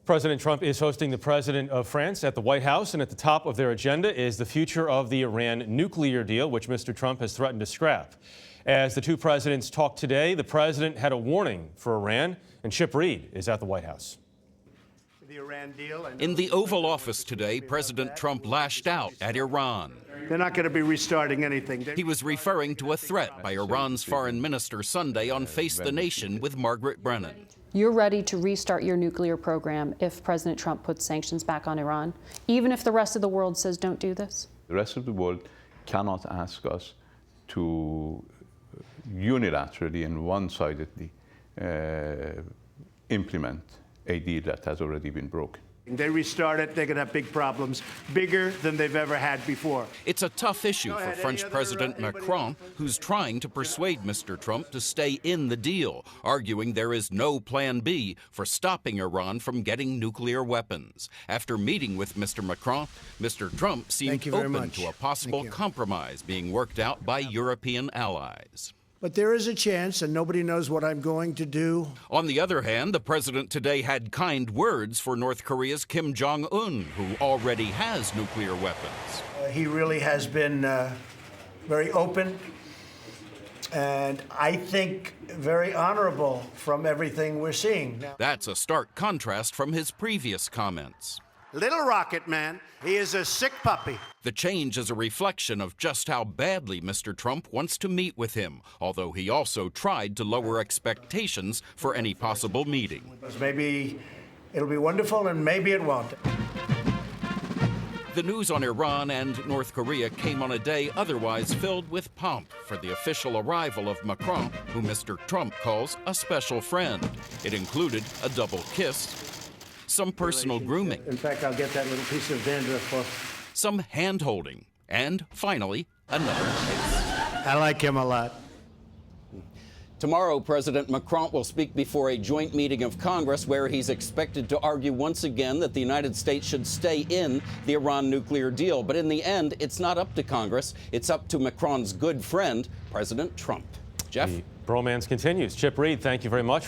President Trump is hosting the president of France at the White House, and at the top of their agenda is the future of the Iran nuclear deal, which Mr. Trump has threatened to scrap. As the two presidents talked today, the president had a warning for Iran, and Chip Reid is at the White House. In the Oval Office today, President Trump lashed out at Iran. They're not going to be restarting anything. He was referring to a threat by Iran's foreign minister Sunday on Face the Nation with Margaret Brennan. You're ready to restart your nuclear program if President Trump puts sanctions back on Iran, even if the rest of the world says don't do this? The rest of the world cannot ask us to unilaterally and one-sidedly implement a deal that has already been broken. They restart it, they're going to have big problems, bigger than they've ever had before. It's a tough issue for French President Macron, who's trying to persuade Mr. Trump to stay in the deal, arguing there is no plan B for stopping Iran from getting nuclear weapons. After meeting with Mr. Macron, Mr. Trump seemed open to a possible compromise being worked out by European allies. But there is a chance, and nobody knows what I'm going to do. On the other hand, the president today had kind words for North Korea's Kim Jong-un, who already has nuclear weapons. He really has been very open, and I think very honorable from everything we're seeing. That's a stark contrast from his previous comments. Little Rocket Man, he is a sick puppy. The change is a reflection of just how badly Mr. Trump wants to meet with him, although he also tried to lower expectations for any possible meeting. Maybe it'll be wonderful and maybe it won't. The news on Iran and North Korea came on a day otherwise filled with pomp for the official arrival of Macron, who Mr. Trump calls a special friend. It included a double kiss, some personal grooming. In fact, I'll get that little piece of dandruff off. Some hand-holding, and finally, another kiss. I like him a lot. Tomorrow, President Macron will speak before a joint meeting of Congress where he's expected to argue once again that the United States should stay in the Iran nuclear deal. But in the end, it's not up to Congress. It's up to Macron's good friend, President Trump. Jeff? The bromance continues. Chip Reid, thank you very much.